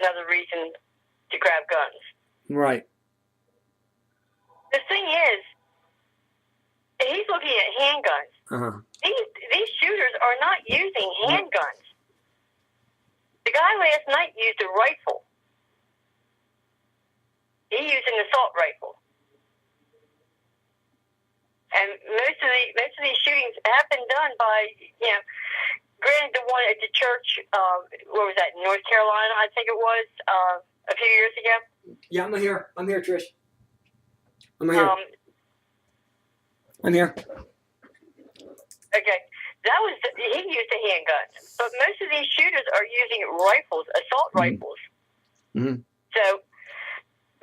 another reason to grab guns. Right. The thing is, he's looking at handguns. Uh-huh. These shooters are not using handguns. The guy last night used a rifle. He used an assault rifle. And most of these shootings have been done by, granted the one at the church, what was that, North Carolina, I think it was, a few years ago. Yeah, I'm here, Trish. I'm here. I'm here. Okay. He used a handgun. But most of these shooters are using rifles, assault rifles. Mm-hmm. So,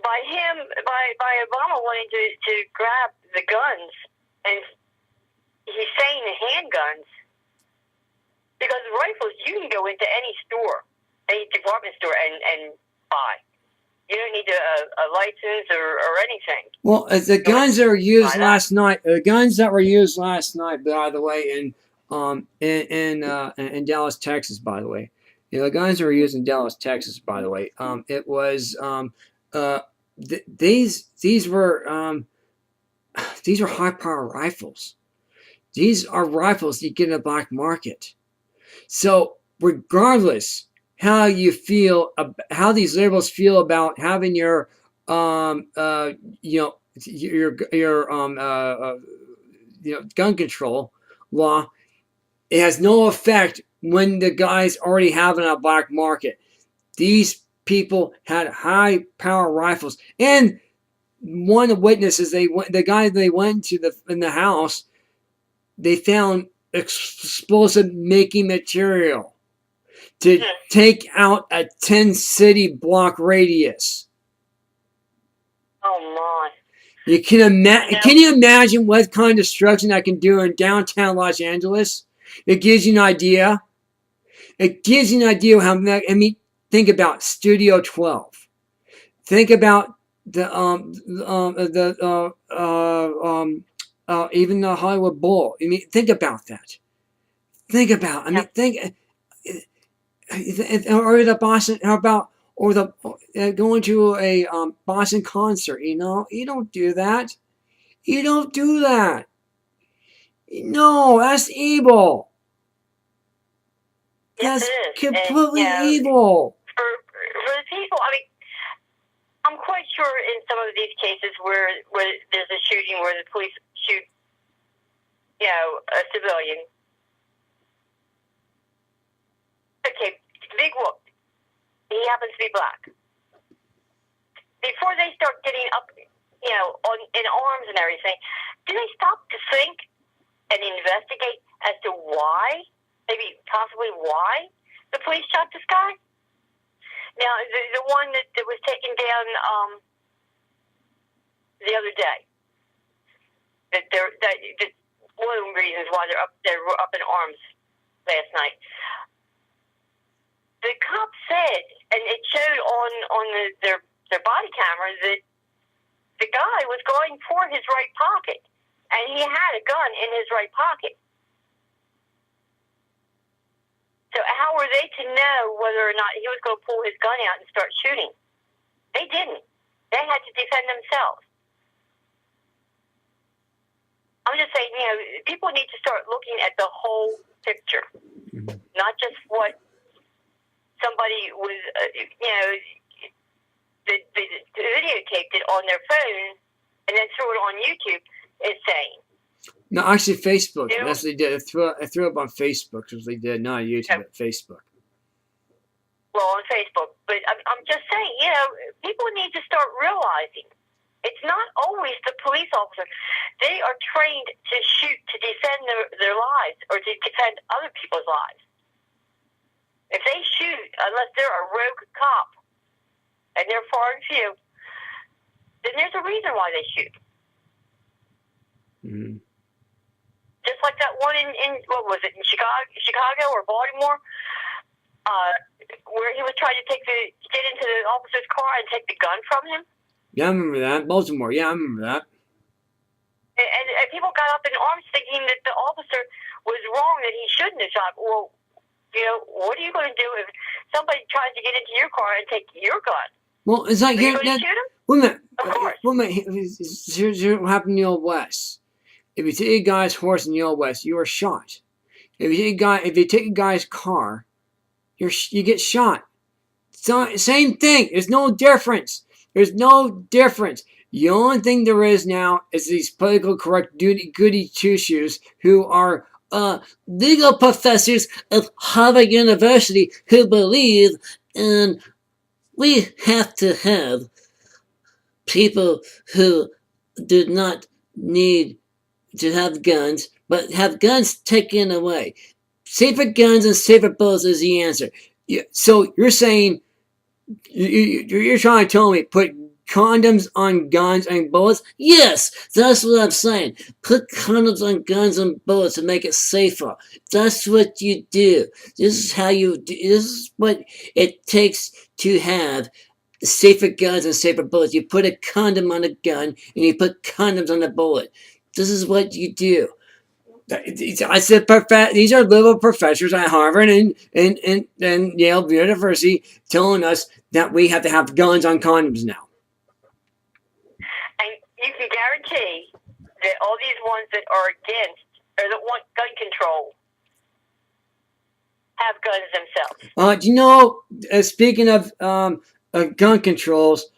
by Obama wanting to grab the guns, and he's saying the handguns, because rifles, you can go into any store, any department store, and buy. You don't need a license or anything. Well, the guns that were used last night, by the way, in Dallas, Texas, by the way, the guns that were used in Dallas, Texas, by the way, it was these were high power rifles. These are rifles you get in the black market. So regardless how you feel, how these liberals feel about having your gun control law, it has no effect when the guys already have it on a black market. These people had high power rifles, and one of the witnesses, the guy they went to in the house, they found explosive making material to take out a 10-city block radius. Oh my! Can you imagine what kind of destruction I can do in downtown Los Angeles? It gives you an idea. It gives you an idea how. Think about Studio 12. Think about even the Hollywood Bowl. Think about that. Or the Boston. How about going to a Boston concert? You don't do that. You don't do that. No, that's evil. Yes, that's completely evil. For the people, I'm quite sure in some of these cases where there's a shooting where the police shoot, a civilian. Okay, big whoop. He happens to be black. Before they start getting up, in arms and everything, do they stop to think and investigate as to why, maybe possibly why, the police shot this guy? Now, the one that was taken down the other day, that one of the reasons why they were up in arms last night. The cop said, and it showed on their body camera, that the guy was going for his right pocket, and he had a gun in his right pocket. So how were they to know whether or not he was going to pull his gun out and start shooting? They didn't. They had to defend themselves. I'm just saying, people need to start looking at the whole picture, not just what somebody was, they videotaped it on their phone and then threw it on YouTube is saying. No, actually, Facebook. That's what they did. I threw it up on Facebook, because they did, not on YouTube, but Facebook. Well, on Facebook. But I'm just saying, people need to start realizing it's not always the police officer. They are trained to shoot to defend their lives or to defend other people's lives. If they shoot, unless they're a rogue cop, and they're far and few, then there's a reason why they shoot. Mm-hmm. Just like that one in what was it, in Chicago or Baltimore, where he was trying to get into the officer's car and take the gun from him. Yeah, I remember that. Baltimore. Yeah, I remember that. And people got up in arms thinking that the officer was wrong, that he shouldn't have shot. Well, What are you going to do if somebody tries to get into your car and take your gun? Well, it's like Are you going to shoot him? wait a minute. Of course. Wait a minute. Here's what happened in the Old West. If you take a guy's horse in the Old West, you are shot. If you take a guy's car, you get shot. So, same thing. There's no difference. There's no difference. The only thing there is now is these political correct goody two-shoes who are legal professors of Harvard University who believe in we have to have people who do not need to have guns, but have guns taken away. Safer guns and safer bullets is the answer. So you're saying, you're trying to tell me put condoms on guns and bullets? Yes, that's what I'm saying. Put condoms on guns and bullets to make it safer. That's what you do. This is how you do. This is what it takes to have safer guns and safer bullets. You put a condom on a gun and you put condoms on a bullet. This is what you do. I said these are liberal professors at Harvard and Yale University telling us that we have to have guns on condoms now. And you can guarantee that all these ones that are against or that want gun control have guns themselves. Speaking of gun controls,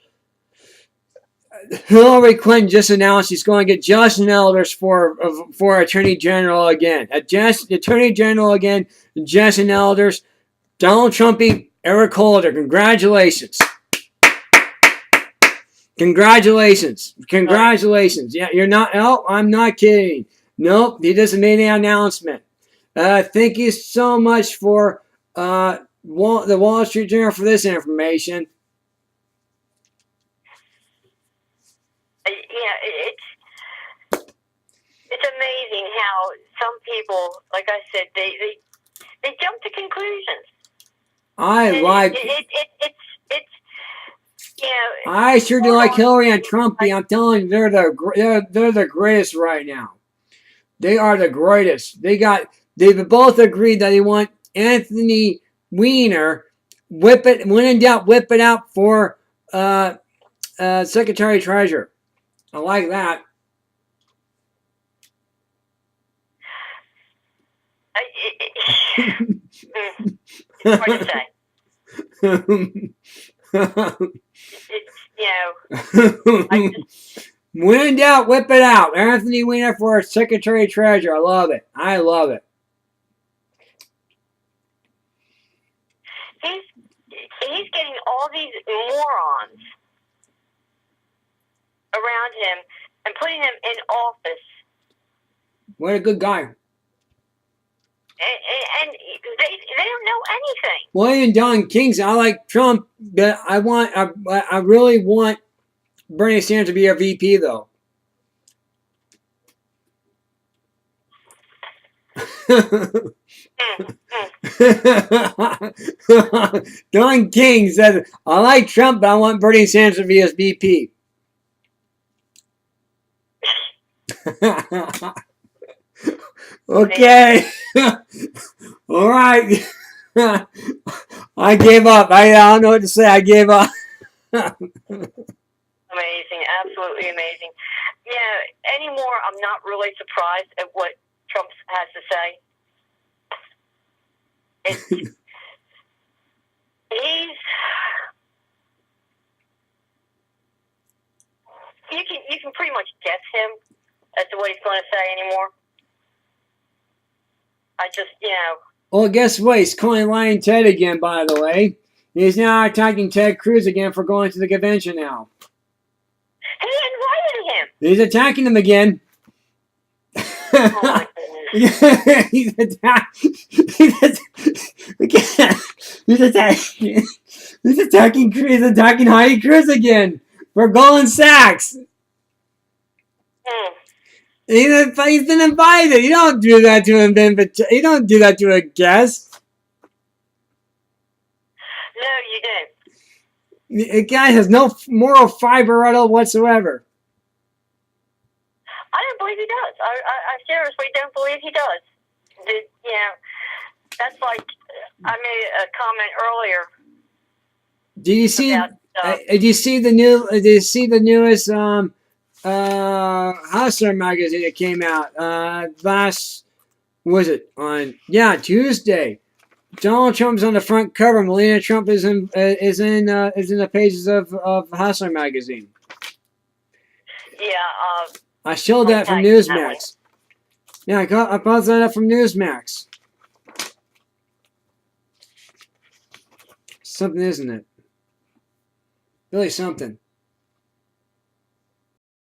Hillary Clinton just announced she's going to get Justin Elders for Attorney General again. Attorney General again, Justin Elders. Donald Trumpy, Eric Holder. Congratulations. Congratulations. Yeah, you're not. Oh, I'm not kidding. Nope, he just made an announcement. Thank you so much for the Wall Street Journal for this information. It's amazing how some people, like I said, they jump to conclusions. I sure do like Hillary and Trumpy. I'm telling you, they're the greatest right now. They are the greatest. They've both agreed that they want Anthony Weiner when in doubt, whip it out for Secretary Treasurer. I like that. It's hard to say. When in doubt, whip it out. Anthony Weiner for Secretary Treasurer. I love it. He's getting all these morons around him and putting them in office. What a good guy. And they don't know anything. Well, even Don King said, I like Trump, but I really want Bernie Sanders to be our VP, though. Don King said, I like Trump, but I want Bernie Sanders to be his VP. Okay. All right. I gave up. I don't know what to say. I gave up. Amazing. Absolutely amazing. Yeah, anymore, I'm not really surprised at what Trump has to say. You can pretty much guess him as to what he's going to say anymore. Well, guess what? He's calling Lying Ted again, by the way. He's now attacking Ted Cruz again for going to the convention now. He invited him. He's attacking him again. Oh my goodness. He's attacking Heidi Cruz again for Goldman Sachs. He's been invited. You don't do that to him. You don't do that to a guest. No, you didn't. The guy has no moral fiber at all whatsoever. I don't believe he does. I seriously don't believe he does. That's like I made a comment earlier. Do you see? About, do you see the new? Do you see the newest Hustler magazine that came out last? Was it on? Yeah, Tuesday. Donald Trump's on the front cover. Melania Trump is in the pages of Hustler magazine. Yeah. I showed that from Newsmax. Yeah, I bought that up from Newsmax. Something, isn't it? Really something.